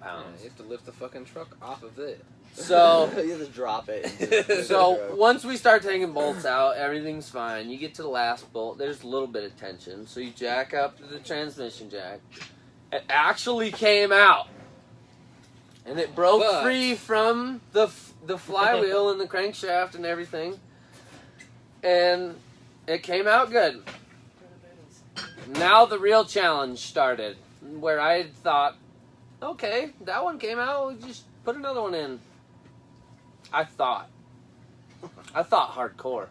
pounds. Yeah, you have to lift the fucking truck off of it. So you have to drop it. So once we start taking bolts out, everything's fine. You get to the last bolt, there's a little bit of tension, so you jack up to the transmission jack. It actually came out, and it broke free from the flywheel and the crankshaft and everything, and it came out good. Now the real challenge started, where I thought, okay, that one came out, we'll just put another one in. I thought hardcore.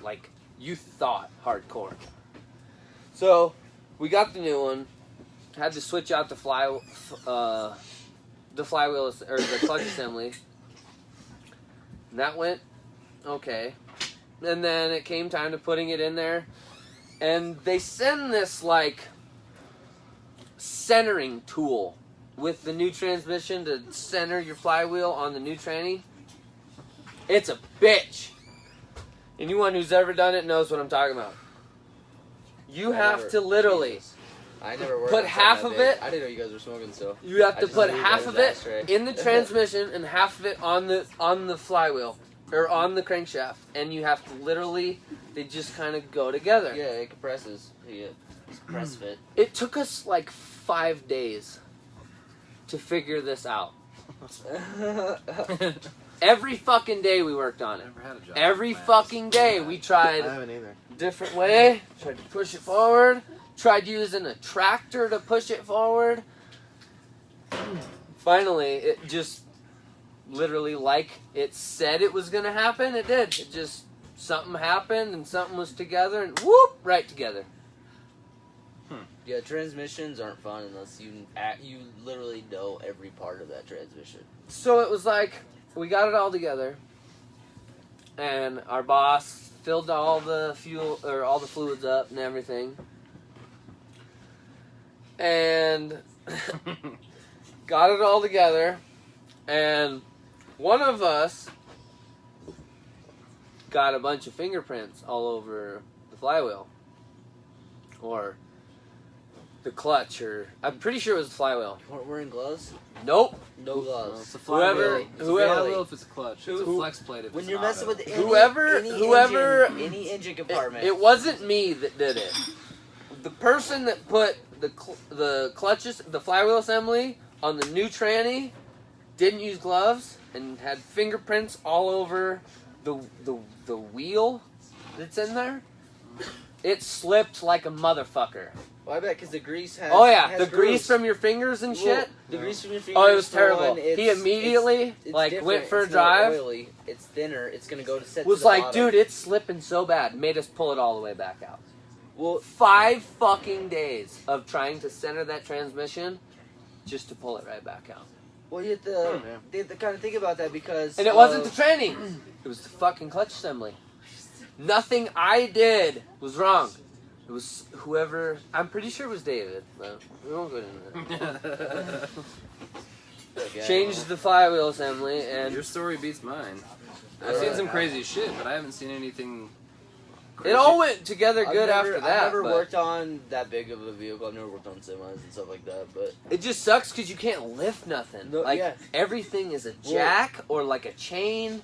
Like, you thought hardcore. So, we got the new one. Had to switch out the flywheel, or the clutch assembly. And that went okay. And then it came time to putting it in there. And they send this, like, centering tool with the new transmission to center your flywheel on the new tranny. It's a bitch. Anyone who's ever done it knows what I'm talking about. You have to literally put half of it. I didn't know you guys were smoking, so you have to put half of it in the transmission and half of it on the flywheel or on the crankshaft, and you have to literally. They just kind of go together. Yeah, it compresses. Yeah, it's press fit. It took us like 5 days to figure this out. Every fucking day we worked on it. Never had a job. Every fucking day we tried I haven't either. different way, tried to push it forward, tried using a tractor to push it forward. Finally, it just literally like it said it was going to happen, it did. It just, something happened and something was together and whoop, right together. Yeah, transmissions aren't fun unless you literally know every part of that transmission. So it was like, we got it all together, and our boss filled all the fuel, or all the fluids up and everything, and got it all together, and one of us got a bunch of fingerprints all over the flywheel, or the clutch, or I'm pretty sure it was the flywheel. You weren't wearing gloves? Nope. No Well, gloves. it's a flywheel. Whoever- If it's a clutch, it's a flex plate. If When it's you're auto. messing with any engine compartment. It wasn't me that did it. The person that put the clutches, the flywheel assembly on the new tranny, didn't use gloves and had fingerprints all over the wheel that's in there. It slipped like a motherfucker. Well, I bet because the grease has. Oh yeah, has the grease grooves. from your fingers and shit. The grease from your fingers. Oh, it was for terrible. one, He immediately it's like different. went for a It's not drive. Oily. It's thinner. It's gonna go to set. Was to the like, bottom. dude, it's slipping so bad. Made us pull it all the way back out. Well, 5 fucking days of trying to center that transmission just to pull it right back out. well, you have to kind of think about that because. And it wasn't the tranny. It was the fucking clutch assembly. Nothing I did was wrong. It was whoever. I'm pretty sure it was David, but we won't go into that. Changed the flywheel assembly, and Your story beats mine. I've seen some crazy shit, but I haven't seen anything crazy. it all went together good after that. I've never but worked on that big of a vehicle. I've never worked on semis and stuff like that, but it just sucks because you can't lift nothing. No, like yeah. everything is a jack or like a chain.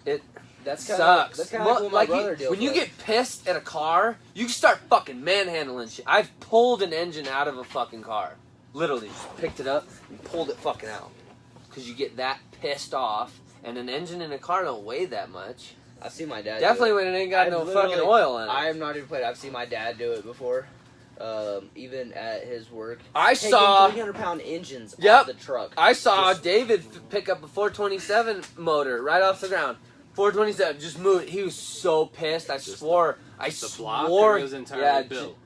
It that's sucks. That's kind of what my brother deals when you with. get pissed at a car, you can start fucking manhandling shit. I've pulled an engine out of a fucking car. Literally, just picked it up and pulled it fucking out. Because you get that pissed off, and an engine in a car don't weigh that much. I've seen my dad. Definitely do it. when it ain't got I've no literally- fucking oil in it. I am not even playing. I've seen my dad do it before. Even at his work. I Taking saw 300-pound engines Yep. off the truck. I saw Just- David pick up a 427 motor right off the ground. 427, just moved. He was so pissed. I swore. The block or it was entirely built?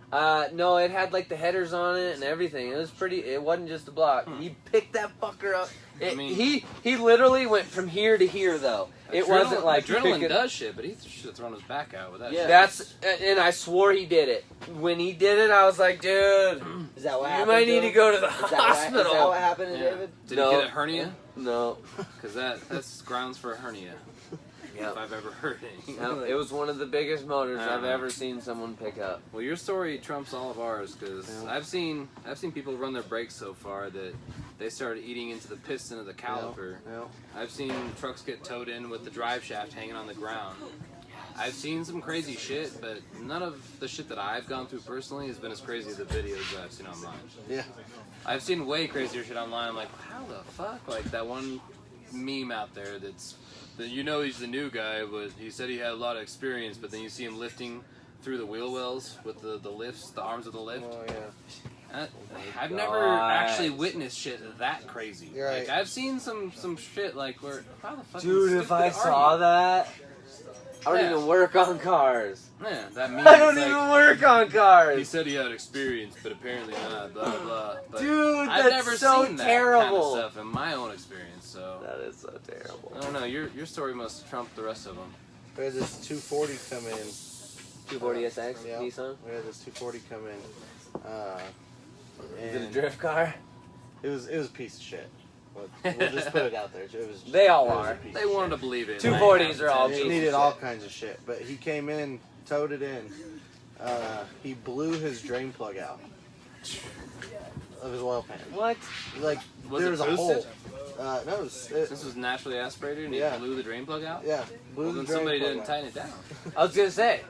No, it had like the headers on it and everything. It was pretty. It wasn't just the block. He picked that fucker up. He literally went from here to here though. It wasn't like adrenaline does shit, but he should have thrown his back out with that. Yeah. shit. And I swore he did it. When he did it, I was like, dude, Is that what you happened? might need to him? go to the Is that hospital. what happened to Yeah. David? Did No. he get a hernia? No. Because that's grounds for a hernia. Yep. if I've ever heard any. No, it was one of the biggest motors I've Uh-huh. ever seen someone pick up. Well, your story trumps all of ours because Yeah. I've seen people run their brakes so far that they started eating into the piston of the caliper. Yeah. I've seen trucks get towed in with the drive shaft hanging on the ground. I've seen some crazy shit, but none of the shit that I've gone through personally has been as crazy as the videos that I've seen online. Yeah. I've seen way crazier shit online. I'm like, how the fuck? Like that one meme out there that he's the new guy, but he said he had a lot of experience, but then you see him lifting through the wheel wells with the lifts, the arms of the lift. Oh yeah. I've never actually witnessed shit that crazy. You're right. Like I've seen some shit like where how the fuck Dude, if I saw that, I don't Yeah. even work on cars. Yeah, that means I don't like, even work on he cars. said he had experience, but apparently not. Blah blah blah. But Dude, I've that's never so seen terrible. that kind of stuff in my own experience. So That is so terrible. I don't know. Your story must trump the rest of them. We had this 240 come in. 240SX Yeah. Nissan. We had this 240 come in. Is it a And drift car? it was a piece of shit. We'll just put it out there. It was. They all it was are. a piece They of wanted to shit. believe it. 240s are all It pieces needed of all shit. kinds of shit, but he came in, towed it in. He blew his drain plug out of his oil pan. What? Like Was there it was a hole. boosted? No, it was. This was naturally aspirated and Yeah. he blew the drain plug out? Yeah, blew Well, the then drain somebody plug didn't out. tighten it down. I was gonna say,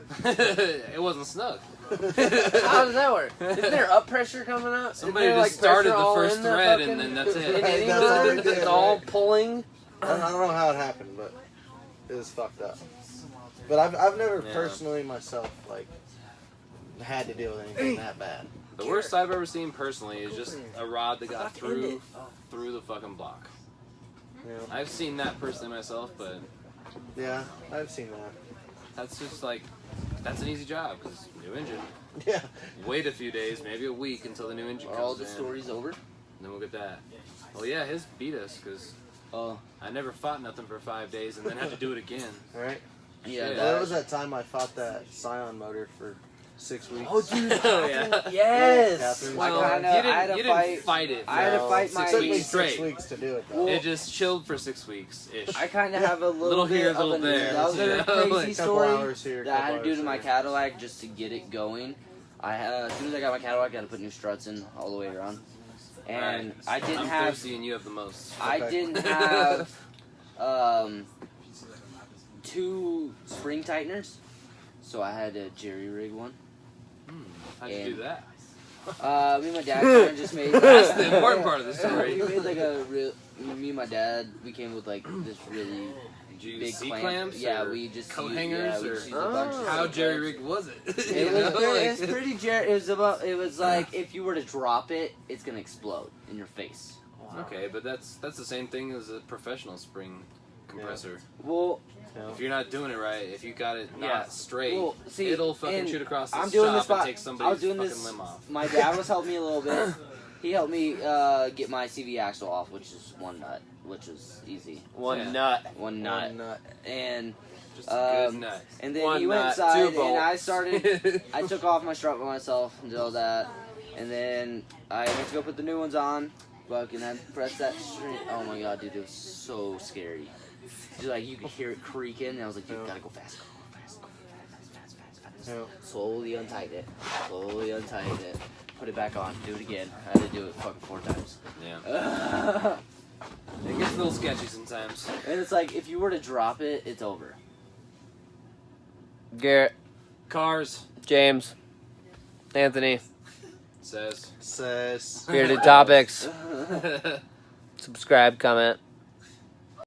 It wasn't snug. how does that work? Isn't there up pressure coming out? Somebody Isn't there, just started pressure the all first in the thread fucking- and then that's in it. any That's all motor they did, that's all right? pulling? I don't know how it happened, but it was fucked up. But I've never Yeah. personally myself like had to deal with anything that bad. The worst I've ever seen personally is just a rod that got through the fucking block. You know? I've seen that personally myself, but Yeah, I've seen that. that's just like, that's an easy job because new engine. Yeah. Wait a few days, maybe a week until the new engine Are comes all the in. stories over? And then we'll get that. Well, yeah, his beat us because Oh, I never fought nothing for 5 days and then had to do it again. All right. yeah. Shit. Well, that was that time I fought that Scion motor for 6 weeks. Oh, dude, Oh, yeah. yes. Catherine. Well, I you had didn't to fight it. I had to No, fight it my- took me 6 weeks 6 straight. weeks to do it though. It just chilled for 6 weeks ish. I kind of have a Little little here, bit little of there, another you know, crazy like a couple story hours here, that I had couple to do hours to my there. Cadillac just to get it going. As soon as I got my Cadillac, I had to put new struts in all the way around, and Right. I didn't I'm have. thirsty and you have the most. I Okay. didn't have 2 spring tighteners, so I had a jerry rig one. How'd you do that? Me and my dad kind of just made. That's the important part of the We story. made like a real. Me and my dad, we came with like this really Did you big use C clamp. clamps? Yeah, or we just coat used, hangers yeah, we or just used a bunch of how C jerry clamps. rigged was it? It You was, know, pretty, like- it's pretty jerry. It was like if you were to drop it, it's gonna explode in your face. Okay, but that's the same thing as a professional spring compressor. Well, If you're not doing it right, if you got it not Yeah. straight, Well, see, it'll fucking and shoot across the I'm doing shop this and by- take I somebody's was doing fucking this- limb off. my dad was helping me a little bit. He helped me get my CV axle off, which is one nut, which was easy. One Yeah. nut. One nut. Nut. Just a good Um, nut. And then One he went nut, inside, 2 and bolts. I started. I took off my strut by myself and did all that, and then I went to go put the new ones on. Fucking, I pressed that string. Oh my god, dude, it was so scary. Just like you could hear it creaking, and I was like, you gotta go fast, go fast, go fast. Yeah. Slowly untighten it. Slowly untighten it. Put it back on. Do it again. I had to do it fucking 4 times. Yeah. It gets a little sketchy sometimes. And it's like, if you were to drop it, it's over. Garrett, Cars James, Anthony, says. Says. Bearded Topics. Subscribe, comment.